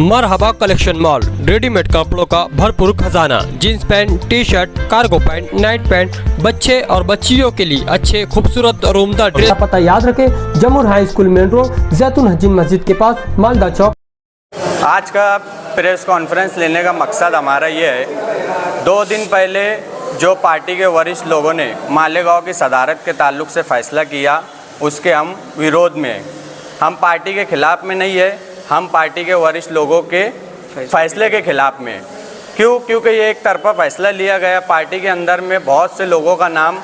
मरहबा collection mall, readymade कपड़ों का भरपूर खजाना। Jeans pant, T shirt, cargo pant, night pant, बच्चे और बच्चियों के लिए अच्छे खूबसूरत और उम्दा ड्रेस। पता याद रखें, जमुर हाई स्कूल मेन रोड, जैतून हजीन मस्जिद के पास, मालदा चौक। आज का प्रेस कॉन्फ्रेंस लेने का मकसद हमारा ये है, 2 दिन पहले जो पार्टी के वरिष्ठ लोगों ने मालेगांव की सदारत के ताल्लुक से फ़ैसला किया, उसके हम विरोध में हैं। हम पार्टी के ख़िलाफ़ में नहीं है, हम पार्टी के वरिष्ठ लोगों के फैसले के ख़िलाफ़ में हैं। क्योंकि ये एक तरफा फ़ैसला लिया गया। पार्टी के अंदर में बहुत से लोगों का नाम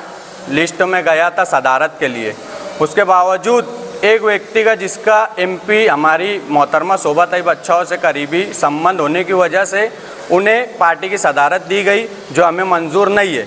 लिस्ट में गया था सदारत के लिए, उसके बावजूद एक व्यक्ति का जिसका एमपी हमारी मोहतरमा शोभा ताईब अच्छाओं से करीबी संबंध होने की वजह से उन्हें पार्टी की सदारत दी गई, जो हमें मंजूर नहीं है।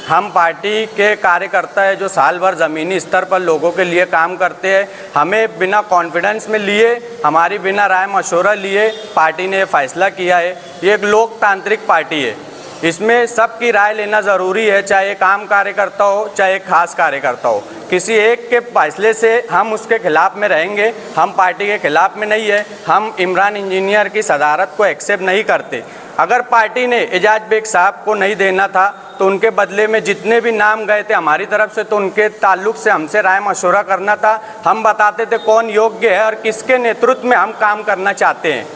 हम पार्टी के कार्यकर्ता है जो साल भर ज़मीनी स्तर पर लोगों के लिए काम करते हैं। हमें बिना कॉन्फिडेंस में लिए, हमारी बिना राय मशवरा लिए पार्टी ने फ़ैसला किया है। ये एक लोकतांत्रिक पार्टी है, इसमें सबकी राय लेना ज़रूरी है, चाहे एक आम कार्यकर्ता हो, चाहे एक खास कार्यकर्ता हो। किसी एक के फैसले से हम उसके खिलाफ में रहेंगे, हम पार्टी के खिलाफ में नहीं है। हम इमरान इंजीनियर की सदारत को एक्सेप्ट नहीं करते। अगर पार्टी ने एजाज बेग साहब को नहीं देना था तो उनके बदले में जितने भी नाम गए थे हमारी तरफ से, तो उनके ताल्लुक से हमसे राय मशवरा करना था। हम बताते थे कौन योग्य है और किसके नेतृत्व में हम काम करना चाहते हैं।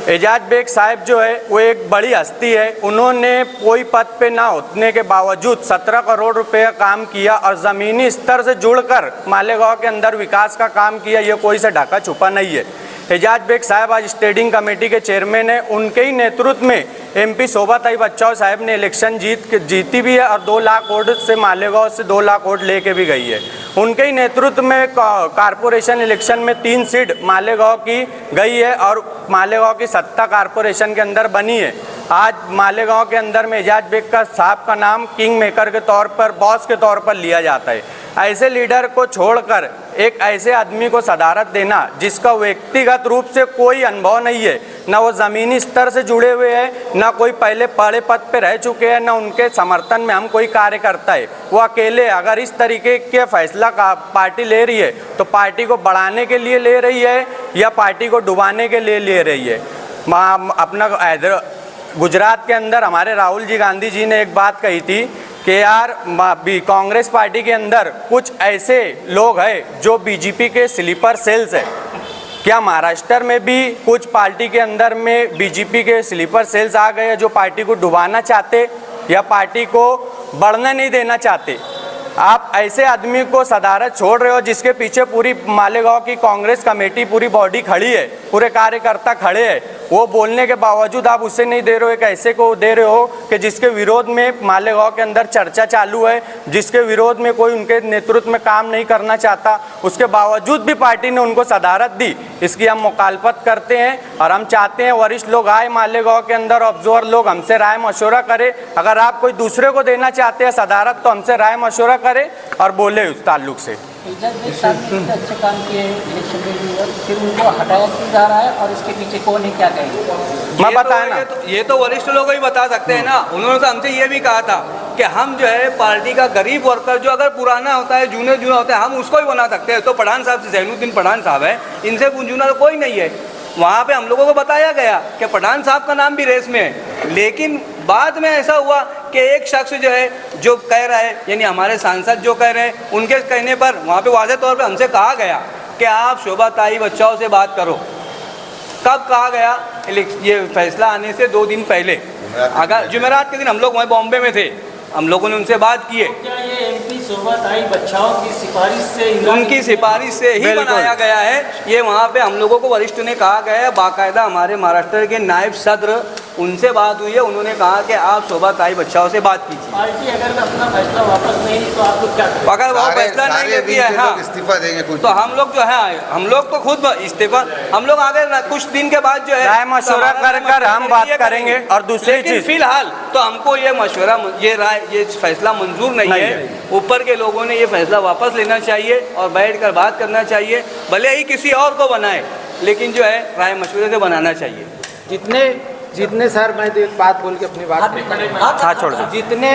एजाज बेग साहब जो है वो एक बड़ी हस्ती है। उन्होंने कोई पद पे ना होने के बावजूद 17 करोड़ रुपए का काम किया और ज़मीनी स्तर से जुड़कर मालेगांव के अंदर विकास का काम किया। ये कोई से ढका छुपा नहीं है। एजाज बेग साहब आज स्टेडिंग कमेटी के चेयरमैन है। उनके ही नेतृत्व में एमपी शोभा ताईब अच्छाओं साहब ने इलेक्शन जीती भी है और 2 लाख वोट से मालेगांव से 2 लाख वोट लेके भी गई है। उनके ही नेतृत्व में कारपोरेशन इलेक्शन में 3 सीट मालेगांव की गई है और मालेगांव की सत्ता कारपोरेशन के अंदर बनी है। आज मालेगांव के अंदर में एजाज बेग का साहब का नाम किंग मेकर के तौर पर, बॉस के तौर पर लिया जाता है। ऐसे लीडर को छोड़कर एक ऐसे आदमी को सदारत देना जिसका व्यक्तिगत रूप से कोई अनुभव नहीं है, ना वो ज़मीनी स्तर से जुड़े हुए हैं, ना कोई पहले बड़े पद पे रह चुके हैं, ना उनके समर्थन में हम कोई कार्य करता है। वो अकेले अगर इस तरीके के फैसला का पार्टी ले रही है तो पार्टी को बढ़ाने के लिए ले रही है या पार्टी को डुबाने के लिए ले रही है। अपना गुजरात के अंदर हमारे राहुल जी गांधी जी ने एक बात कही थी कि यार कांग्रेस पार्टी के अंदर कुछ ऐसे लोग हैं जो बीजेपी के स्लीपर सेल्स है। क्या महाराष्ट्र में भी कुछ पार्टी के अंदर में बीजेपी के स्लीपर सेल्स आ गए जो पार्टी को डुबाना चाहते या पार्टी को बढ़ने नहीं देना चाहते? आप ऐसे आदमी को सदारत छोड़ रहे हो जिसके पीछे पूरी मालेगांव की कांग्रेस कमेटी, पूरी बॉडी खड़ी है, पूरे कार्यकर्ता खड़े हैं। वो बोलने के बावजूद आप उसे नहीं दे रहे हो। एक ऐसे को दे रहे हो कि जिसके विरोध में मालेगांव के अंदर चर्चा चालू है, जिसके विरोध में कोई उनके नेतृत्व में काम नहीं करना चाहता, उसके बावजूद भी पार्टी ने उनको सदारत दी। इसकी हम मुखालफत करते हैं और हम चाहते हैं वरिष्ठ लोग आए मालेगांव के अंदर, ऑब्जर्वर लोग हमसे राय मशवरा करें। अगर आप कोई दूसरे को देना चाहते हैं सदारत तो हमसे राय मशवरा करें और बोले उस ताल्लुक से। एजाज बेग साहब ने अच्छे काम किए इलेक्शन में, फिर उनको हटाया क्यों जा रहा है और इसके पीछे कौन है, क्या कहेंगे? मैं बताया ना, ये तो वरिष्ठ लोग ही बता सकते हैं ना। उन्होंने तो हमसे ये भी कहा था कि हम जो है पार्टी का गरीब वर्कर जो अगर पुराना होता है, जूना होता है, हम उसको ही बना सकते हैं। तो पठान साहब से, जैनुद्दीन पठान साहब है, इनसे जूना तो कोई नहीं है। वहाँ पे हम लोगों को बताया गया कि पठान साहब का नाम भी रेस में है, लेकिन बाद में ऐसा हुआ कि एक शख्स जो है जो कह रहा है, यानी हमारे सांसद जो कह रहे हैं, उनके कहने पर वहाँ पे वाज़ेह तौर पे हमसे कहा गया कि आप शोभा ताईब अच्छाओं से बात करो। कब कहा गया? ये फैसला आने से 2 दिन पहले, अगर जुमेरात के दिन हम लोग वहीं बॉम्बे में थे, हम लोगों ने उनसे बात की है। क्या ये एमपी शोभा ताईब अच्छाओं की सिफारिश से, उनकी सिफारिश से ही बनाया गया है? ये वहाँ पे हम लोगों को वरिष्ठ ने कहा गया है। बाकायदा हमारे महाराष्ट्र के नायब सदर, उनसे बात हुई है, उन्होंने कहा कि आप शोभा ताईब अच्छाओं से बात कीजिए। पार्टी अगर अपना फैसला वापस नहीं तो आप लोग क्या करेंगे? अगर वो फैसला नहीं लेती है, हाँ, इस्तीफा देंगे कुछ, तो हम लोग जो है, हम लोग तो खुद इस्तीफा, हम लोग आगे कुछ दिन के बाद जो है राय मशवरा कर हम बात करेंगे। और दूसरी चीज, फिलहाल तो हमको ये मशवरा, ये राय, ये फैसला मंजूर नहीं है। ऊपर के लोगों ने ये फैसला वापस लेना चाहिए और बैठकर बात करना चाहिए। भले ही किसी और को बनाए, लेकिन जो है राय मशवरे से बनाना चाहिए। जितने सर, मैं तो एक बात बोल के अपनी बात हाँ छोड़ दो। जितने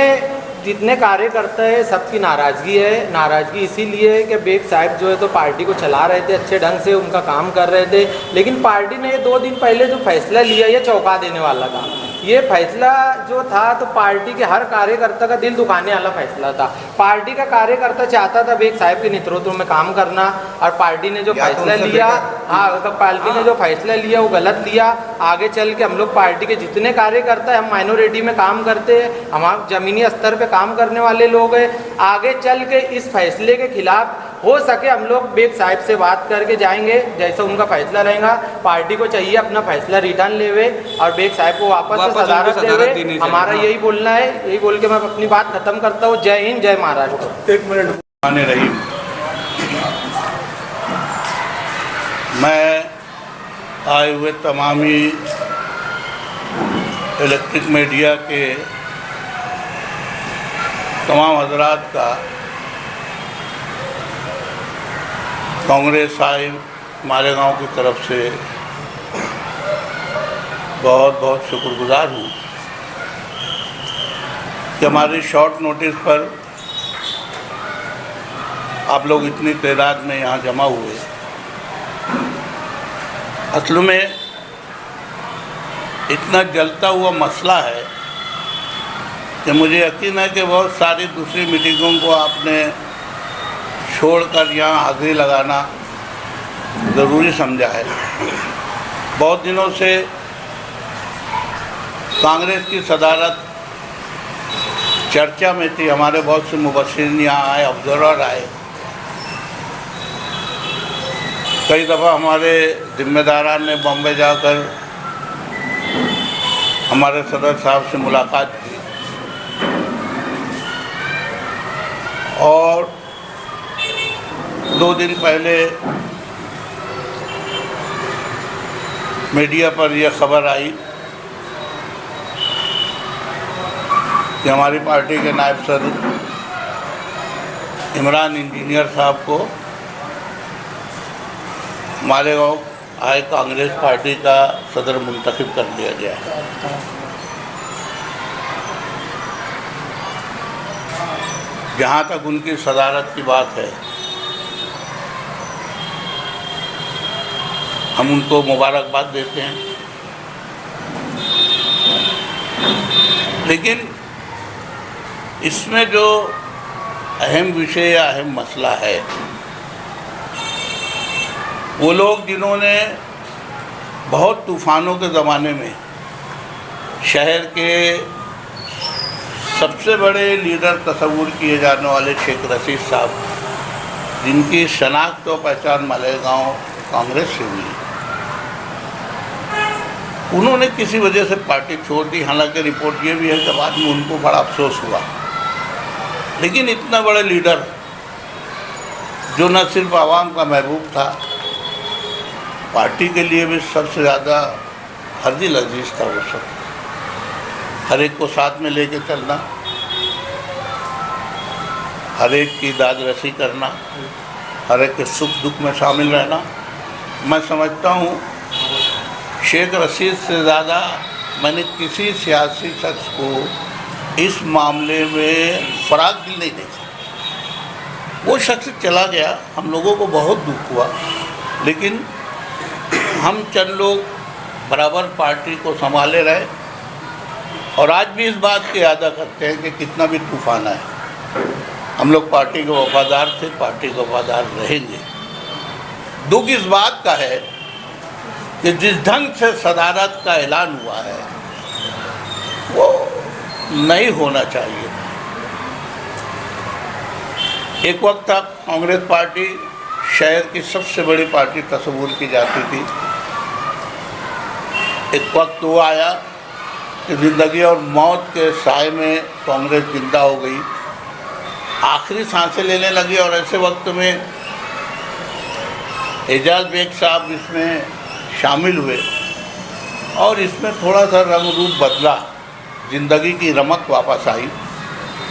जितने कार्यकर्ता है सबकी नाराज़गी है। नाराज़गी इसीलिए है कि बेग साहब जो है तो पार्टी को चला रहे थे, अच्छे ढंग से उनका काम कर रहे थे, लेकिन पार्टी ने 2 दिन पहले जो फैसला लिया ये चौंका देने वाला था। ये फैसला जो था तो पार्टी के हर कार्यकर्ता का दिल दुखाने वाला फैसला था। पार्टी का कार्यकर्ता चाहता था बेग साहब के नेतृत्व में काम करना, और पार्टी ने जो फैसला लिया, हाँ, तो पार्टी ने जो फैसला लिया वो गलत लिया। आगे चल के हम लोग पार्टी के जितने कार्यकर्ता हैं, हम माइनॉरिटी में काम करते हैं, हम ज़मीनी स्तर पे काम करने वाले लोग हैं, आगे चल के इस फैसले के खिलाफ हो सके हम लोग बेग साहब से बात करके जाएंगे। जैसा उनका फैसला रहेगा, पार्टी को चाहिए अपना फैसला रिटर्न लेवे और बेग साहब को वापस से सदारत देवे। हमारा यही बोलना है। यही बोल के मैं अपनी बात खत्म करता हूँ। जय हिंद, जय महाराष्ट्र। 1 मिनट आने रही। मैं आए हुए तमामी इलेक्ट्रिक मीडिया के तमाम हजरात का कांग्रेस साहिब मालेगांव की तरफ से बहुत बहुत शुक्रगुजार हूँ कि हमारी शॉर्ट नोटिस पर आप लोग इतनी तादाद में यहाँ जमा हुए। असल में इतना जलता हुआ मसला है कि मुझे यकीन है कि बहुत सारी दूसरी मीटिंगों को आपने छोड़कर यहाँ हाजिरी लगाना ज़रूरी समझा है। बहुत दिनों से कांग्रेस की सदारत चर्चा में थी। हमारे बहुत से मुबस्सिरीन यहाँ आए, ऑब्जर्वर आए। कई दफ़ा हमारे जिम्मेदारान ने बॉम्बे जाकर हमारे सदर साहब से मुलाकात की और 2 दिन पहले मीडिया पर यह खबर आई कि हमारी पार्टी के नायब सदर इमरान इंजीनियर साहब को मालेगांव आए कांग्रेस पार्टी का सदर मुंतखब कर दिया गया है। जहाँ तक उनकी सदारत की बात है, हम उनको मुबारकबाद देते हैं, लेकिन इसमें जो अहम विषय या अहम मसला है, वो लोग जिन्होंने बहुत तूफ़ानों के ज़माने में शहर के सबसे बड़े लीडर तस्वुर किए जाने वाले शेख रशीद साहब, जिनकी शनाख्त और पहचान मालेगांव कांग्रेस से हुई, उन्होंने किसी वजह से पार्टी छोड़ दी। हालांकि रिपोर्ट ये भी है कि बाद में उनको बड़ा अफसोस हुआ, लेकिन इतना बड़ा लीडर जो न सिर्फ आवाम का महबूब था, पार्टी के लिए भी सबसे ज़्यादा हरदिल अजीज़ था। वो सब हर एक को साथ में लेके चलना, हर एक की दाद रसी करना, हर एक के सुख दुख में शामिल रहना। मैं समझता हूँ शेख रशीद से ज़्यादा मैंने किसी सियासी शख्स को इस मामले में फराग दिल नहीं देखा। वो शख्स चला गया, हम लोगों को बहुत दुख हुआ, लेकिन हम चंद लोग बराबर पार्टी को संभाले रहे और आज भी इस बात की याद करते हैं कि कितना भी तूफान आए, हम लोग पार्टी के वफादार थे, पार्टी के वफादार रहेंगे। दुख इस बात का है कि जिस ढंग से सदारत का ऐलान हुआ है वो नहीं होना चाहिए। एक वक्त था कांग्रेस पार्टी शहर की सबसे बड़ी पार्टी तस्वुर की जाती थी। एक वक्त वो आया कि ज़िंदगी और मौत के साए में कांग्रेस जिंदा हो गई, आखिरी सांसें लेने लगी, और ऐसे वक्त में एजाज बेग साहब इसमें शामिल हुए और इसमें थोड़ा सा रंग रूप बदला, ज़िंदगी की रमक वापस आई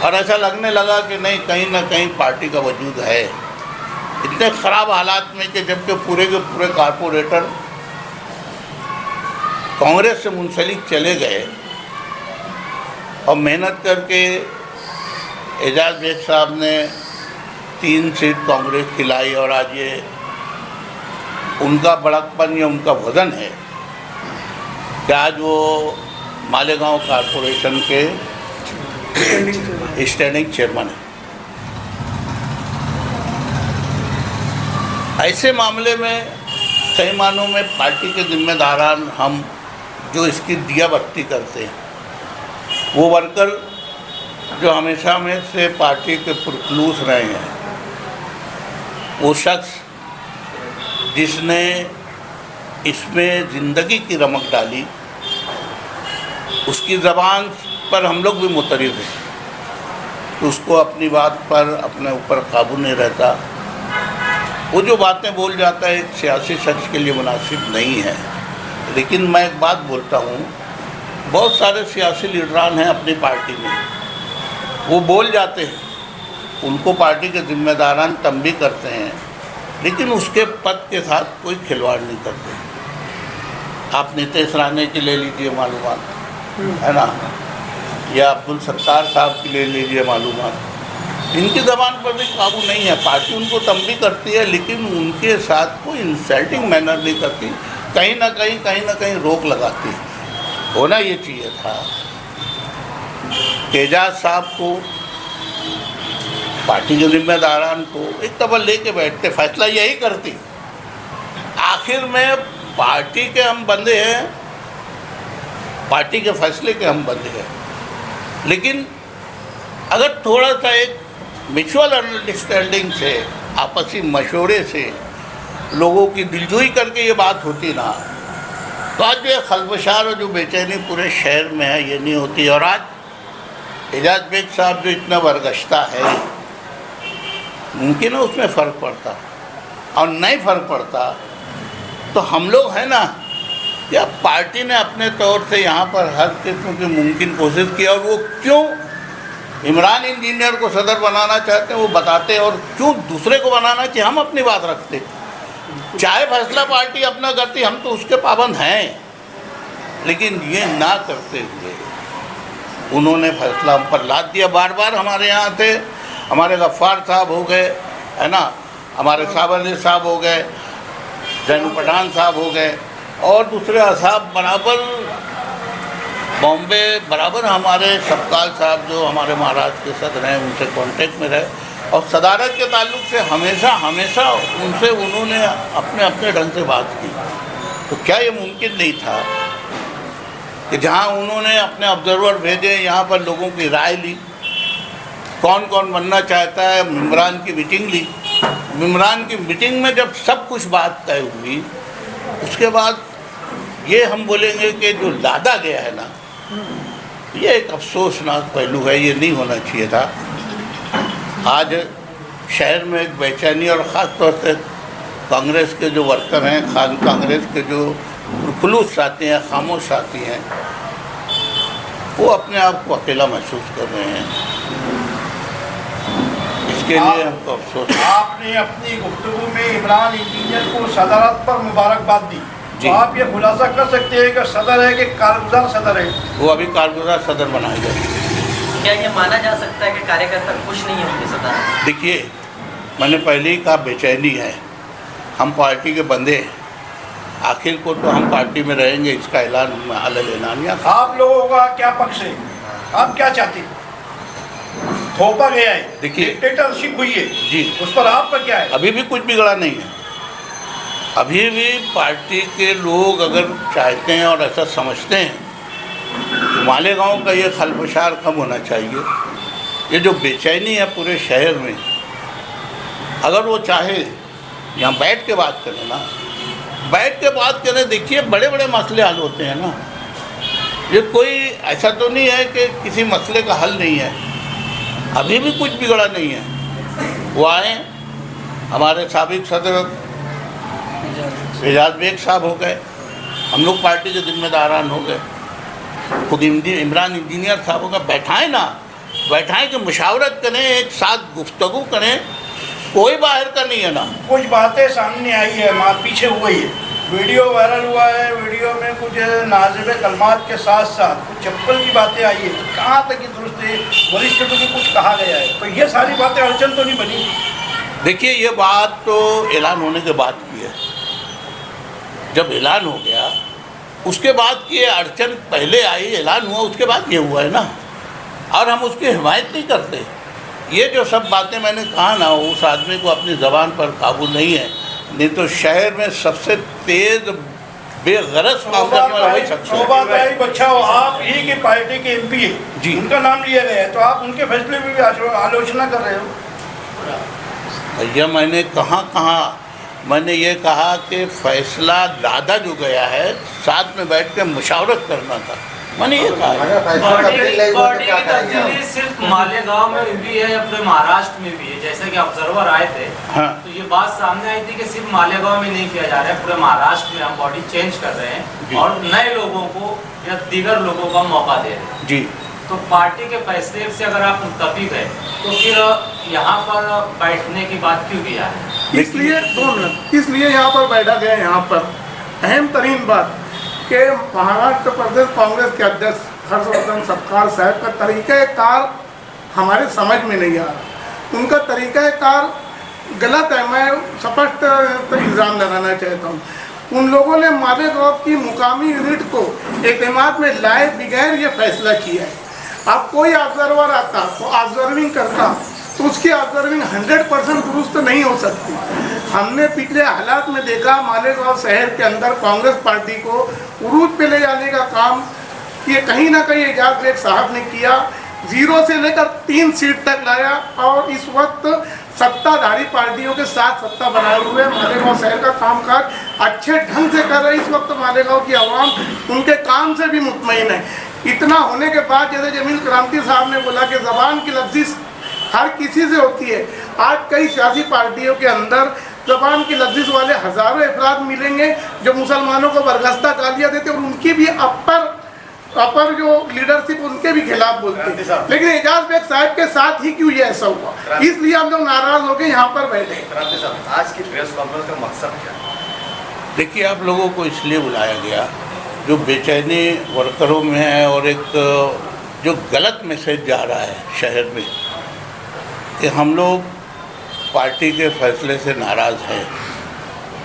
और ऐसा लगने लगा कि नहीं, कहीं ना कहीं पार्टी का वजूद है। इतने ख़राब हालात में कि जबकि पूरे के पूरे कारपोरेटर कांग्रेस से मुंसलिक चले गए और मेहनत करके एजाज बेग साहब ने 3 सीट कांग्रेस खिलाई और आज ये उनका बड़कपन या उनका वजन है कि आज वो मालेगांव कॉरपोरेशन के स्टैंडिंग चेयरमैन है। ऐसे मामले में सही मानों में पार्टी के जिम्मेदारान हम जो इसकी दिया बत्ती करते हैं, वो वर्कर जो हमेशा में से पार्टी के पुरखलूस रहे हैं, वो शख्स जिसने इसमें ज़िंदगी की रमक डाली, उसकी ज़बान पर हम लोग भी मुतरिब हैं, तो उसको अपनी बात पर अपने ऊपर काबू नहीं रहता। वो जो बातें बोल जाता है एक सियासी शख्स के लिए मुनासिब नहीं है। लेकिन मैं एक बात बोलता हूँ, बहुत सारे सियासी लीडरान हैं अपनी पार्टी में, वो बोल जाते हैं, उनको पार्टी के जिम्मेदारान तंबी करते हैं, लेकिन उसके पद के साथ कोई खिलवाड़ नहीं करते। आप नीतीश राणे की ले लीजिए मालूमात, है ना, या अब्दुल सत्तार साहब की ले लीजिए मालूमात, इनकी ज़बान पर भी काबू नहीं है। पार्टी उनको तंबी करती है, लेकिन उनके साथ कोई इंसल्टिंग मैनर नहीं करती, कहीं ना कहीं रोक लगाती है। होना ये चाहिए था एजाज साहब को, पार्टी के जिम्मेदारान को एक तबा लेके बैठते, फैसला यही करती। आखिर में पार्टी के हम बंदे हैं, पार्टी के फैसले के हम बंदे हैं, लेकिन अगर थोड़ा सा एक म्यूचुअल अंडरस्टैंडिंग से, आपसी मशवरे से लोगों की दिलजोई करके ये बात होती ना, तो आज जो खलबशार और जो बेचैनी पूरे शहर में है ये नहीं होती। और आज एजाज बेग साहब जो इतना बरगश्ता है, मुमकिन है उसमें फ़र्क पड़ता, और नहीं फ़र्क पड़ता तो हम लोग हैं ना, या पार्टी ने अपने तौर से यहाँ पर हर किस्म की मुमकिन कोशिश की, और वो क्यों इमरान इंजीनियर को सदर बनाना चाहते हैं वो बताते, और क्यों दूसरे को बनाना चाहिए हम अपनी बात रखते। चाहे फैसला पार्टी अपना करती, हम तो उसके पाबंद हैं, लेकिन ये ना करते हुए उन्होंने फैसला हम पर लाद दिया। बार बार हमारे यहाँ थे, हमारे गफ्फार साहब हो गए, है ना, हमारे साबर साहब हो गए, जैनू पठान साहब हो गए, और दूसरे असाब बराबर बॉम्बे बराबर हमारे सबकाल साहब जो हमारे महाराष्ट्र के सदर हैं, उनसे कांटेक्ट में रहे, और सदारत के ताल्लुक से हमेशा उनसे उन्होंने अपने अपने ढंग से बात की। तो क्या ये मुमकिन नहीं था कि जहाँ उन्होंने अपने ऑब्जर्वर भेजे, यहाँ पर लोगों की राय ली, कौन कौन बनना चाहता है, मेम्बरान की मीटिंग ली। मेम्बरान की मीटिंग में जब सब कुछ बात तय हुई, उसके बाद ये हम बोलेंगे कि जो लादा गया है ना, ये एक अफसोसनाक पहलू है, ये नहीं होना चाहिए था। आज शहर में एक बेचैनी, और ख़ास तौर से कांग्रेस के जो वर्कर हैं, कांग्रेस के जो खुलूस साथी हैं, खामोश साथी हैं, वो अपने आप को अकेला महसूस कर रहे हैं। इसके लिए हमको अफसोस है। आपने अपनी गुफ्तगू में इमरान इंजीनियर को सदरत पर मुबारकबाद दी, तो आप ये खुलासा कर सकते हैं कि सदर है कि कारगुजार सदर है? वो अभी कारगुजार सदर बनाए गए। क्या ये माना जा सकता है कि कार्यकर्ता खुश नहीं होंगे सदर? देखिए, मैंने पहले ही कहा बेचैनी है, हम पार्टी के बंदे हैं, आखिर को तो हम पार्टी में रहेंगे, इसका ऐलान अलग-ऐलानिया। आप लोगों का क्या पक्ष है, आप क्या चाहते हैं? थोपा गया है, देखिए, डिक्टेटरशिप हुई है जी, उस पर आपका क्या है? अभी भी कुछ बिगड़ा नहीं है। अभी भी पार्टी के लोग अगर चाहते हैं और ऐसा समझते हैं तो मालेगांव का ये खलबशार कम होना चाहिए, ये जो बेचैनी है पूरे शहर में, अगर वो चाहे यहाँ बैठ के बात करें ना, बैठ के बात करें। देखिए, बड़े बड़े मसले हल होते हैं ना, ये कोई ऐसा तो नहीं है कि किसी मसले का हल नहीं है। अभी भी कुछ बिगड़ा नहीं है। वो आए, हमारे साबिक सदर एजाज बेग साहब हो गए, हम लोग पार्टी के जिम्मेदारान हो गए, खुद इमरान इंजीनियर साहब हो गए। बैठाएँ ना, बैठाएँ कि मुशावरत करें, एक साथ गुफ्तगू करें, कोई बाहर का नहीं है ना। कुछ बातें सामने आई है, पीछे हुई है, वीडियो वायरल हुआ है, वीडियो में कुछ नाजिब कलमात के साथ साथ कुछ चप्पल की बातें आई है। कहाँ तक ये दुरुस्त है? वरिष्ठ को भी कुछ कहा गया है, तो ये सारी बातें अड़चन तो नहीं बनी? देखिए, ये बात तो ऐलान होने के बाद की है। जब ऐलान हो गया उसके बाद की अड़चन पहले आई, ऐलान हुआ उसके बाद ये हुआ है ना, और हम उसकी हिमायत नहीं करते। ये जो सब बातें मैंने कहा ना, उस आदमी को अपनी ज़बान पर काबू नहीं है, नहीं तो शहर में सबसे तेज़ बेगरज काम करने वाला वही शख्स है। शोभाबाई बच्चा, आप ही की पार्टी के एमपी है जी, उनका नाम लिया गया है, तो आप उनके फैसले में भी आलोचना कर रहे हो। भैया मैंने कहाँ मैंने ये कहा कि फैसला लादा जो गया है, साथ में बैठ के मुशावरत करना था, मैंने ये कहा। बॉडी की तब्दीली सिर्फ मालेगांव में भी है या पूरे महाराष्ट्र में भी है? जैसे कि ऑब्जर्वर आए थे, हाँ, तो ये बात सामने आई थी कि सिर्फ मालेगांव में नहीं किया जा रहा है, पूरे महाराष्ट्र में हम बॉडी चेंज कर रहे हैं और नए लोगों को या दीगर लोगों का मौका दे रहे हैं जी। तो पार्टी के फैसले से अगर आप मुत्तफिक है तो फिर यहाँ पर बैठने की बात क्यों किया है? इसलिए यहाँ पर बैठा गया। यहाँ पर अहम तरीन बात कि महाराष्ट्र प्रदेश कांग्रेस के अध्यक्ष हर्षवर्धन सपकाल साहब का तरीक़ाकार हमारे समझ में नहीं आ रहा। उनका तरीक़ाकार गलत है। मैं स्पष्ट इल्ज़ाम लगाना चाहता हूँ। उन लोगों ने मालेगांव की मुकामी यूनिट को एतमाद में लाए बगैर ये फैसला किया है। अब कोई ऑब्जर्वर आता तो ऑब्जर्विंग करता तो उसकी ऑब्जर्विंग 100% दुरुस्त नहीं हो सकती। हमने पिछले हालात में देखा, मालेगांव शहर के अंदर कांग्रेस पार्टी को उरूज पे ले जाने का काम ये कहीं ना कहीं एजाज बेग साहब ने किया। 0 से लेकर 3 सीट तक लाया और इस वक्त सत्ताधारी पार्टियों के साथ सत्ता बनाए हुए मालेगांव शहर का कामकाज अच्छे ढंग से कर रहे। इस वक्त मालेगांव की आवाम उनके काम से भी मुतमईन है। इतना होने के बाद जैसे जमील क्रांति साहब ने बोला कि ज़बान की लफ्ज़ी हर किसी से होती है, आज कई सियासी पार्टियों के अंदर ज़बान की लफ्ज़ी वाले हज़ारों अफराद मिलेंगे जो मुसलमानों को बरगश्ता गालियाँ देते और उनकी भी अपर जो लीडरशिप उनके भी खिलाफ बोलते हैं। लेकिन एजाज बेग साहब के साथ ही क्यों ये ऐसा हुआ, इसलिए हम लोग नाराज होकर यहाँ पर बैठे। आज की प्रेस कॉन्फ्रेंस का मकसद क्या है? देखिए, आप लोगों को इसलिए बुलाया गया जो बेचैनी वर्करों में है और एक जो गलत मैसेज जा रहा है शहर में कि हम लोग पार्टी के फैसले से नाराज़ हैं,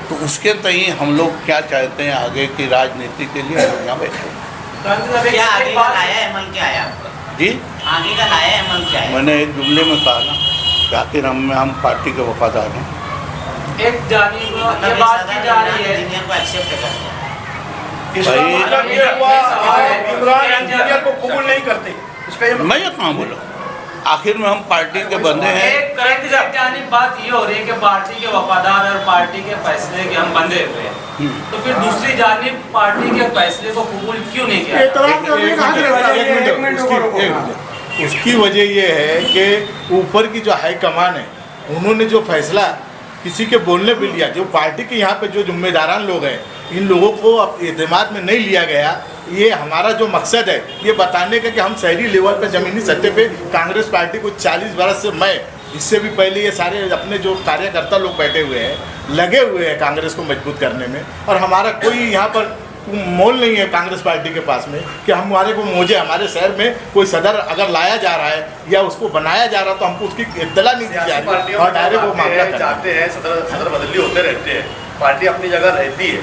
तो उसके तय हम लोग क्या चाहते हैं आगे की राजनीति के लिए हम यहाँ बैठे। क्या आगे का नया अमल क्या है आपका? जी, आगे का नया अमल क्या है? मैंने एक जुमले में कहा ना कि आखिर हम पार्टी के वफादार हैं। एक जानिब ये बात की जा रही है इंजीनियर को एक्सेप्ट कर लिया। मतलब ये हुआ इमरान इंजीनियर को कबूल नहीं करते, इसका ये मैं ये कहाँ बोला, आखिर में हम पार्टी के बंदे हैं। एक जानिब बात ये हो रही है कि पार्टी के वफादार और पार्टी के फैसले के हम बंधे हुए हैं, तो फिर दूसरी जानिब पार्टी के फैसले को कबूल क्यों नहीं किया? उसकी वजह ये है कि ऊपर की जो हाई कमान है उन्होंने जो फैसला किसी के बोलने पे लिया, जो पार्टी के यहाँ पे जो जिम्मेदारान लोग हैं इन लोगों को अब एतमाद में नहीं लिया गया। ये हमारा जो मकसद है ये बताने का कि हम शहरी लेवल पे ज़मीनी सतह पे कांग्रेस पार्टी को 40 बरस से, मैं इससे भी पहले, ये सारे अपने जो कार्यकर्ता लोग बैठे हुए हैं लगे हुए हैं कांग्रेस को मजबूत करने में, और हमारा कोई यहाँ पर मोल नहीं है कांग्रेस पार्टी के पास में कि हमारे को मुझे हमारे शहर में कोई सदर अगर लाया जा रहा है या उसको बनाया जा रहा है तो हमको उसकी इत्तला नहीं दी जा रही और डायरेक्ट वो मामला चाहते हैं। सदर बदली होते रहते हैं, पार्टी अपनी जगह रहती है।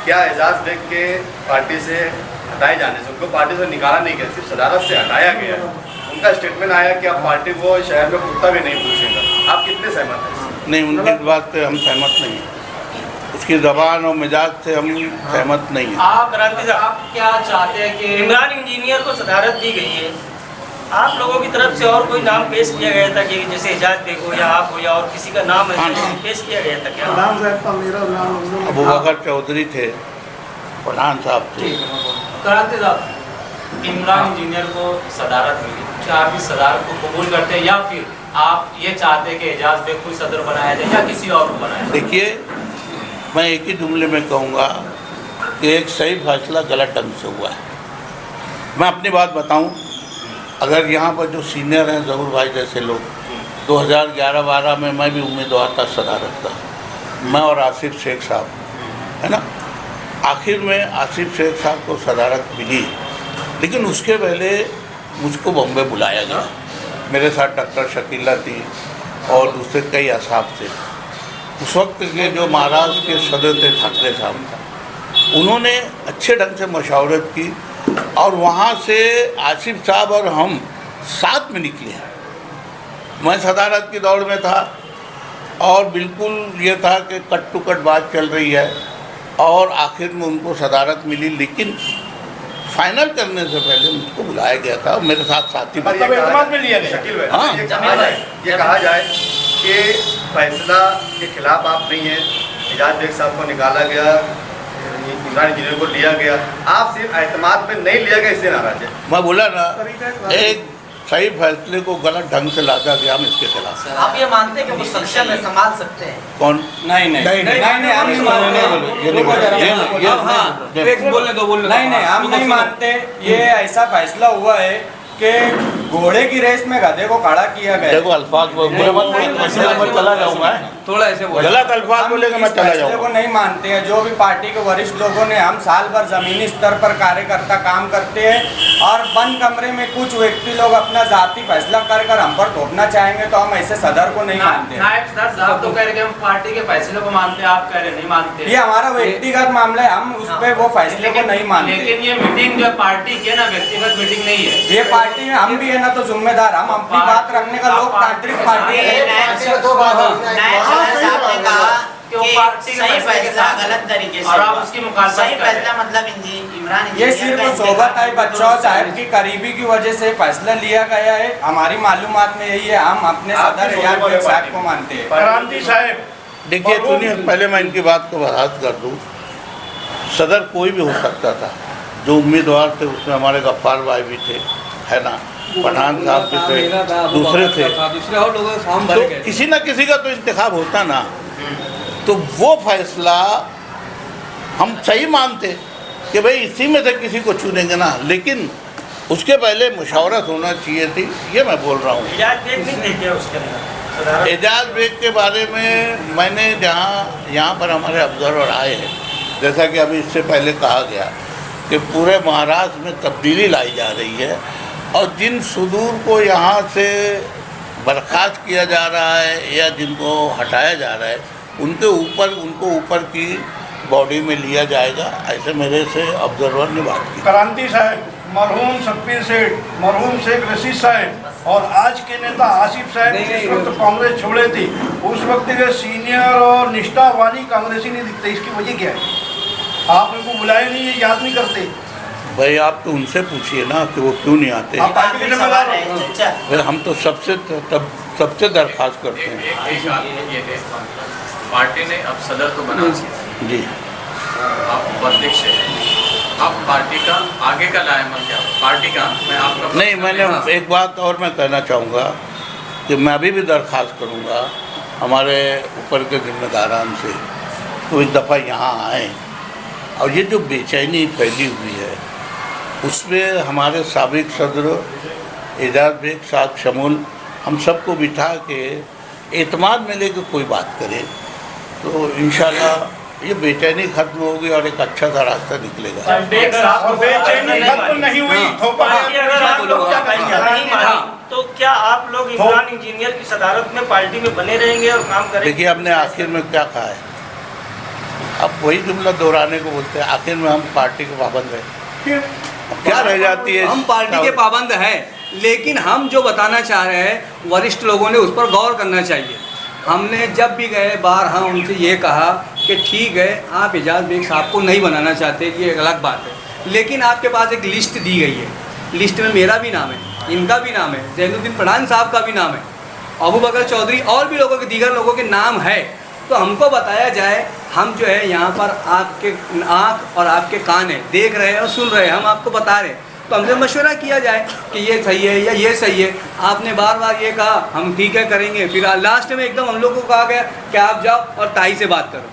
क्या एजाज बेग के पार्टी से हटाए जाने से, उनको पार्टी से निकाला नहीं गया, सिर्फ सदारत से हटाया गया? उनका स्टेटमेंट आया कि अब पार्टी को शहर में कुत्ता भी नहीं पूछेगा। आप कितने सहमत हैं? नहीं, उनकी बात से हम सहमत नहीं हैं, उसकी ज़बान और मिजाज से हम सहमत नहीं हैं। आप क्या चाहते हैं कि इमरान इंजीनियर को सदारत दी गई है, आप लोगों की तरफ से और कोई नाम पेश किया गया था कि जैसे एजाज बेग हो या आप हो या और किसी का नाम पेश किया गया था क्या? नाम साहब का मेरा नाम अबू बकर चौधरी थे, प्रधान साहब थे। क्रांति साहब, इमरान इंजीनियर को सदारत मिली, क्या आप इस सदारत को कबूल करते हैं या फिर आप ये चाहते हैं कि एजाज बेग को सदर बनाया जाए या किसी और को बनाया जाए? देखिए, मैं एक ही जुमले में कहूँगा कि एक सही फैसला गलत ढंग से हुआ है। मैं अपनी बात बताऊं, अगर यहाँ पर जो सीनियर हैं ज़हूर भाई जैसे लोग, 2011-12 में मैं भी उम्मीदवार था सदारत का, मैं और आसिफ शेख साहब, है ना, आखिर में आसिफ शेख साहब को सदारत मिली, लेकिन उसके पहले मुझको बॉम्बे बुलाया गया। मेरे साथ डॉक्टर शकीला थी और दूसरे कई असाब थे। उस वक्त के जो महाराष्ट्र के सदर थे ठाकरे साहब, उन्होंने अच्छे ढंग से मशावरत की और वहाँ से आसिफ साहब और हम साथ में निकले। मैं सदारत की दौड़ में था और बिल्कुल ये था कि कट टू कट बात चल रही है और आखिर में उनको सदारत मिली, लेकिन फाइनल करने से पहले मुझको बुलाया गया था। मेरे साथ साथी में लिया गया। शकील भाई, हाँ। ये कहा जाए कि फैसला के खिलाफ आप नहीं हैं, एजाज बेग साहब को निकाला गया, इमरान इंजीनियर को लिया गया, आप सिर्फ एतमाद में नहीं लिया गया इसलिए नाराज है। मैं बोला ना, एक सही फैसले को गलत ढंग से लादा गया, हम इसके खिलाफ। आप ये मानते हैं कि वो सक्षम है, संभाल सकते हैं? कौन? नहीं नहीं नहीं, हम नहीं मानते। ये ऐसा फैसला हुआ है कि घोड़े की रेस में गधे को खड़ा किया गया। देखो अल्फाज बुरे मत बोलिए, मैं चला जाऊंगा। थोड़ा ऐसे गलत अल्फाज बोलेगा मैं चला फैसले को जाऊंगा। नहीं मानते हैं। जो भी पार्टी के वरिष्ठ लोगों ने, हम साल भर जमीनी स्तर पर कार्यकर्ता काम करते हैं और बंद कमरे में कुछ व्यक्ति लोग अपना जाति फैसला कर हम पर थोपना चाहेंगे तो हम ऐसे सदर को नहीं मानते। नायब सदर साहब तो कह रहे हैं हम पार्टी के फैसले को मानते हैं, आप कह रहे नहीं मानते। ये हमारा व्यक्तिगत मामला है, हम उस पर वो फैसले को नहीं मानते। लेकिन ये मीटिंग जो पार्टी की है ना, व्यक्तिगत मीटिंग नहीं है। ये पार्टी में हम भी है ना तो जिम्मेदार, हम अपनी बात रखने का लोकतांत्रिक पार्टी है। सही फैसला गलत तरीके से और आप उसकी मुखालफत सही कर रहे हैं। फैसला मतलब इमरान ये सिर्फ सोबत आई बच्चों साहब की करीबी की वजह से फैसला लिया गया है। हमारी मालूमात में यही है, हम अपने सदर एजाज बेग साहब को मानते हैं। क्रांति साहब, देखिए सुनिए, पहले मैं इनकी बात को वजाहत कर दूँ। सदर कोई भी हो सकता था, जो उम्मीदवार थे उसमें हमारे गफ्फार भाई भी थे, है ना, पठान साहब भी थे, दूसरे थे, दूसरे और लोगों के फॉर्म भरे तो गए। किसी न किसी का तो इंतखाब होता ना। तो वो फैसला हम सही मानते कि भाई इसी में से किसी को चुनेंगे ना, लेकिन उसके पहले मुशावरत होना चाहिए थी, ये मैं बोल रहा हूँ। एजाज बेग नहीं देखे उसके अंदर। एजाज बेग के बारे में मैंने यहाँ पर हमारे ऑब्जर्वर आए हैं, जैसा कि अभी इससे पहले कहा गया कि पूरे महाराष्ट्र में तब्दीली लाई जा रही है और जिन सुदूर को यहाँ से बर्खास्त किया जा रहा है या जिनको हटाया जा रहा है उनको ऊपर की बॉडी में लिया जाएगा, ऐसे मेरे से ऑब्जर्वर ने बात की। क्रांति साहब, मरहूम शब्बीर सेठ, मरहूम शेख रशीद साहब और आज के नेता आसिफ साहब जिस वक्त कांग्रेस छोड़े थे, उस वक्त के सीनियर और निष्ठावानी कांग्रेसी नहीं दिखते। इसकी वजह क्या है? आप उनको बुलाए नहीं, ये याद नहीं करते? भाई आप तो उनसे पूछिए ना कि वो क्यों नहीं आते। आप पार्टी के जिम्मेदार हो। भाई हम तो सबसे दरख्वास्त करते हैं। पार्टी ने अब सदर को बना दिया जी, आप उपाध्यक्ष हैं, आप पार्टी का आगे का लाएमन क्या पार्टी का? मैं आपका नहीं, मैंने एक बात और मैं कहना चाहूँगा कि मैं अभी भी दरख्वास्त करूँगा हमारे ऊपर के जिम्मेदारान से तो इस दफ़ा यहाँ आएँ और ये जो बेचैनी फैली हुई है उसमें हमारे साबिक सदर एजाज बेग साहब शमूल हम सबको बिठा के एतमाद में लेकर कोई बात करे तो इंशाल्लाह ये बेचैनी खत्म होगी और एक अच्छा सा रास्ता निकलेगा। बेचैनी खत्म नहीं हुई, तो क्या आप लोग इमरान इंजीनियर की सदारत में पार्टी में बने रहेंगे और काम करेंगे? देखिए हमने आखिर में क्या कहा है, अब वही जुमला दोहराने को बोलते हैं, आखिर में हम पार्टी के पाबंद हैं। क्या रह जाती है? हम पार्टी के पाबंद हैं, लेकिन हम जो बताना चाह रहे हैं वरिष्ठ लोगों ने उस पर गौर करना चाहिए। हमने जब भी गए बाहर हाँ उनसे ये कहा कि ठीक है आप एजाज बेग साहब को नहीं बनाना चाहते, ये एक अलग बात है, लेकिन आपके पास एक लिस्ट दी गई है, लिस्ट में मेरा भी नाम है, इनका भी नाम है, जैनुद्दीन पठान साहब का भी नाम है, अबू बकर चौधरी और भी लोगों के दीगर लोगों के नाम है। तो हमको बताया जाए, हम जो है यहाँ पर आपके आँख और आपके कान है, देख रहे हैं और सुन रहे हैं, हम आपको बता रहे हैं, तो हमसे मशवरा किया जाए कि ये सही है या ये सही है। आपने बार बार ये कहा हम ठीक है करेंगे, फिर लास्ट में एकदम हम लोग को कहा गया कि आप जाओ और ताई से बात करो,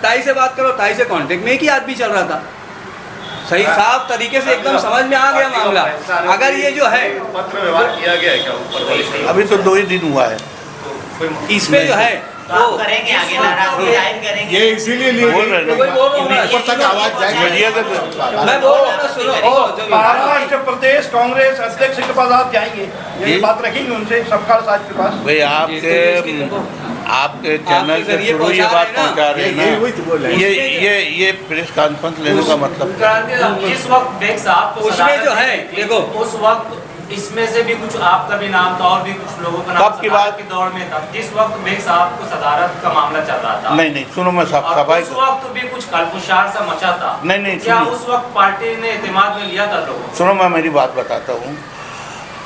ताई से बात करो, ताई से कांटेक्ट में एक ही आदमी चल रहा था, सही साफ तरीके से एकदम समझ में आ गया मामला। अगर ये जो है पत्र व्यवहार किया गया है क्या ऊपर? अभी तो 2 ही दिन हुआ है। इस पे जो है आप करेंगे आगे नाराजगी जाहिर करेंगे। ये इसीलिए लिए बोल रहे हैं। वही बोल रहा हूँ मैं। ऊपर तक आवाज जाएगी। मीडिया के मैं बोल रहा हूँ ना, सुनो। महाराष्ट्र प्रदेश कांग्रेस अध्यक्ष के पास आप जाएंगे, ये बात रखेंगे उनसे सबका साथ के पास। भाई आपके चैनल के थ्रू ये बात पहुंचा रहे हैं ना, ये प्रेस कॉन्फ्रेंस लेने का मतलब जिस वक्त बेग साहब को उसमें सदारत जो है, दी थी, देखो। उस वक्त इसमें से भी कुछ आपका भी नाम था और भी कुछ लोगों का नाम कब की बात? के दौर में था, जिस वक्त बेग साहब को सदारत का मामला चल रहा था। नहीं सुनो, मैं सब और सफाई उस वक्त भी कुछ खलफुशार सा मचा था। नहीं, क्या सुनिए। उस वक्त पार्टी ने एतमाद में लिया था लोगों को? सुनो, मैं मेरी बात बताता हूँ।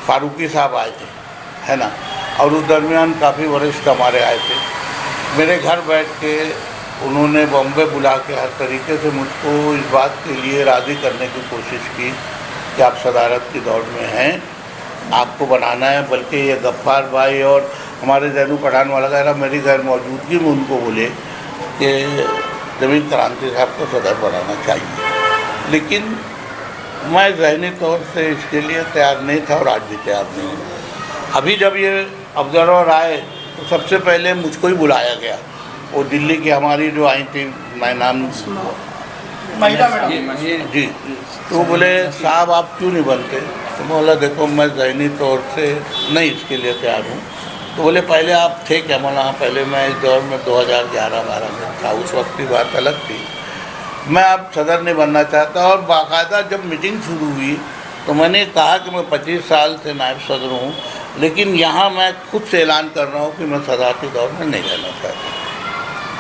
फारूकी साहब आए थे, है ना, और उस दरमियान काफ़ी वरिष्ठ हमारे आए थे। मेरे घर बैठ के उन्होंने बॉम्बे बुला के हर तरीके से मुझको इस बात के लिए राज़ी करने की कोशिश की कि आप सदारत की दौड़ में हैं, आपको बनाना है। बल्कि ये गफ्फार भाई और हमारे जैनू पठान वगैरह मेरी गैर मौजूदगी में उनको बोले कि जमीन क्रांति साहब को सदर बनाना चाहिए, लेकिन मैं ज़हनी तौर से इसके लिए तैयार नहीं था और आज भी तैयार नहीं हूँ। अभी जब ये ऑब्जर्वर आए तो सबसे पहले मुझको ही बुलाया गया। वो दिल्ली की हमारी जो आई थी, मैं नाम महिला मैडम जी, तो बोले साहब आप क्यों नहीं बनते? तो मैं बोला देखो मैं ज़हनी तौर से नहीं इसके लिए तैयार हूँ। तो बोले पहले आप थे क्या? बोला हाँ, पहले मैं इस दौर में 2011-12 में था, उस वक्त की बात अलग थी। मैं अब सदर नहीं बनना चाहता। और बाकायदा जब मीटिंग शुरू हुई तो मैंने कहा कि मैं 25 साल से नायब सदर हूँ, लेकिन यहाँ मैं खुद से ऐलान कर रहा हूँ कि मैं सदारती दौर में नहीं रहना चाहता।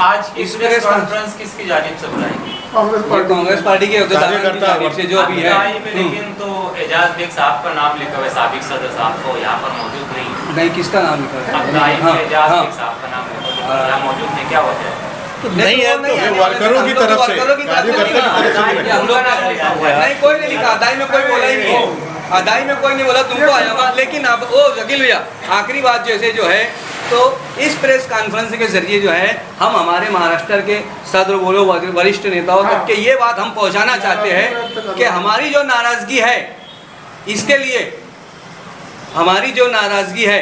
आज इस प्रेस कॉन्फ्रेंस किसकी जानिब से बुलाएंगे? कांग्रेस पार्टी के कार्यकर्ता से जो भी है। लेकिन तो एजाज बेग साहब का नाम लिखा हुआ है, साबिक सदर साहब को यहाँ पर मौजूद नहीं। नहीं, किसका नाम लिखा है? अब्दाई में एजाज बेग साहब का नाम लिखा है, यहाँ मौजूद नहीं, क्या वजह है? नहीं है तो ये वर्करों की तरफ से, कार्यकर्ता की तरफ से भी हम लोग नहीं, कोई नहीं लिखा। अदाई में कोई बोला ही नहीं, अदाई में कोई नहीं बोला तुमको आया होगा। लेकिन अब वो वकील भैया आखिरी बात जैसे जो है, तो इस प्रेस कॉन्फ्रेंस के जरिए जो है हम हमारे महाराष्ट्र के सदर बोलो वरिष्ठ नेताओं तक के ये बात हम पहुंचाना चाहते हैं कि हमारी जो नाराज़गी है, इसके लिए हमारी जो नाराज़गी है,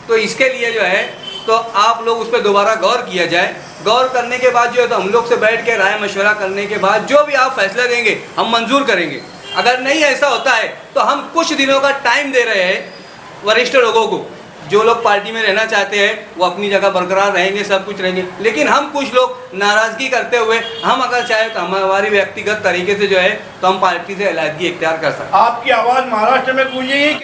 तो इसके लिए जो है तो आप लोग उस पर दोबारा गौर किया जाए। गौर करने के बाद जो है तो हम लोग से बैठ के राय मशवरा करने के बाद जो भी आप फैसला देंगे हम मंजूर करेंगे। अगर नहीं ऐसा होता है तो हम कुछ दिनों का टाइम दे रहे हैं वरिष्ठ लोगों को। जो लोग पार्टी में रहना चाहते हैं वो अपनी जगह बरकरार रहेंगे, सब कुछ रहेंगे, लेकिन हम कुछ लोग नाराज़गी करते हुए हम अगर चाहे तो हमारी व्यक्तिगत तरीके से जो है तो हम पार्टी से अलहदगी इख्तियार कर सकते हैं। आपकी आवाज़ महाराष्ट्र में गूंजेगी।